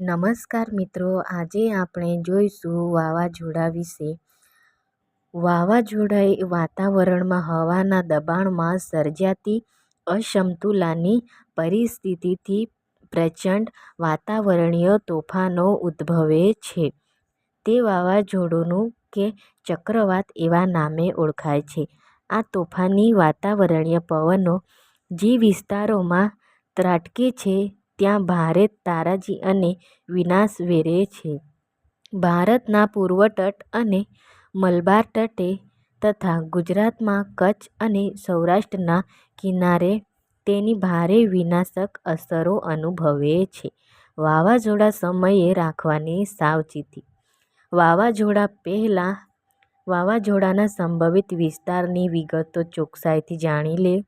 નમસ્કાર મિત્રો, આજે આપણે જોઈશું વાવાઝોડા વિશે. વાવાઝોડા એ વાતાવરણમાં હવાના દબાણમાં સર્જાતી અસમતુલાની પરિસ્થિતિથી પ્રચંડ વાતાવરણીય તોફાનો ઉદ્ભવે છે. તે વાવાઝોડું કે ચક્રવાત એવા નામે ઓળખાય છે. આ તોફાની વાતાવરણીય પવનો જે વિસ્તારોમાં ત્રાટકે છે ત્યાં ભારે તારાજી અને વિનાશ વેરે છે. ભારતના પૂર્વ તટ અને મલબાર તટે તથા ગુજરાતમાં કચ્છ અને સૌરાષ્ટ્રના કિનારે તેની ભારે વિનાશક અસરો અનુભવે છે. વાવાઝોડા સમયે રાખવાની સાવચેતી. વાવાઝોડા પહેલાં વાવાઝોડાના સંભવિત વિસ્તારની વિગતો ચોકસાઈથી જાણી લે.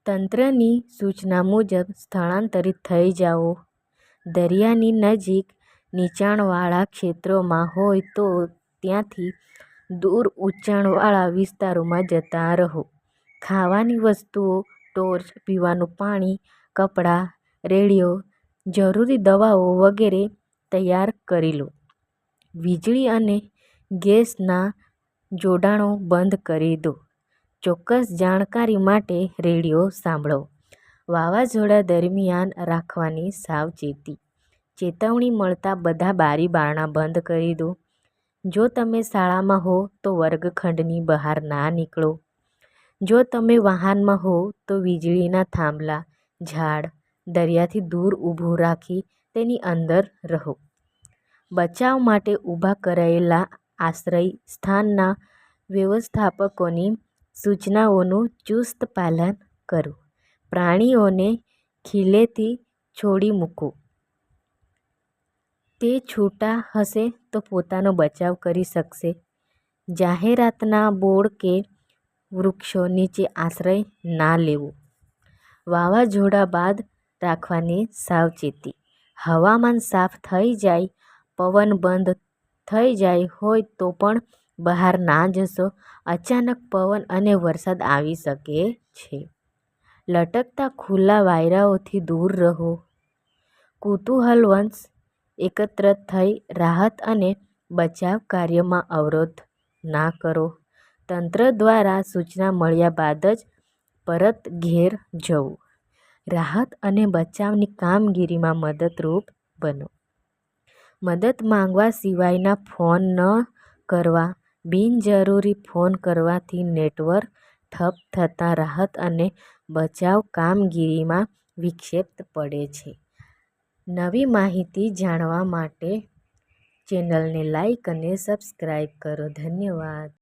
તંત્રની સૂચના મુજબ સ્થળાંતરિત થઈ જાઓ. દરિયાની નજીક નીચાણવાળા ક્ષેત્રોમાં હોય તો ત્યાંથી દૂર ઊંચાણવાળા વિસ્તારોમાં જતા રહો. ખાવાની વસ્તુઓ, ટોર્ચ, પીવાનું પાણી, કપડાં, રેડિયો, જરૂરી દવાઓ વગેરે તૈયાર કરી લો. વીજળી અને ગેસના જોડાણો બંધ કરી દો. ચોક્કસ જાણકારી માટે રેડિયો સાંભળો. વાવાઝોડા દરમિયાન રાખવાની સાવચેતી. ચેતવણી મળતા બધા બારી બારણાં બંધ કરી દો. જો તમે શાળામાં હો તો વર્ગખંડની બહાર ના નીકળો. જો તમે વાહનમાં હો તો વીજળીના થાંભલા, ઝાડ, દરિયાથી દૂર ઊભું રાખી તેની અંદર રહો. બચાવ માટે ઊભા કરાયેલા આશ્રય સ્થાનના વ્યવસ્થાપકોની સૂચનાઓનું ચુસ્ત પાલન કરો. પ્રાણીઓને ખીલેથી છોડી મૂકો. તે છૂટા હશે તો પોતાનો બચાવ કરી શકશે. જાહેરાતના બોર્ડ કે વૃક્ષો નીચે આશ્રય ના લેવો. વાવાઝોડા બાદ રાખવાની સાવચેતી. હવામાન સાફ થઈ જાય, પવન બંધ થઈ જાય હોય તો પણ બહાર ના જશો. અચાનક પવન અને વરસાદ આવી શકે છે. લટકતા ખુલ્લા વાયરાઓથી દૂર રહો. કુતૂહલવશ એકત્ર થઈ રાહત અને બચાવ કાર્યમાં અવરોધ ના કરો. તંત્ર દ્વારા સૂચના મળ્યા બાદ જ પરત ઘેર જવું. રાહત અને બચાવની કામગીરીમાં મદદરૂપ બનો. મદદ માંગવા સિવાયના ફોન ન કરવા. બિનજરૂરી ફોન કરવાથી નેટવર્ક ઠપ થતાં રાહત અને બચાવ કામગીરીમાં વિક્ષેપ પડે છે. નવી માહિતી જાણવા માટે ચેનલને લાઈક અને સબસ્ક્રાઈબ કરો. ધન્યવાદ.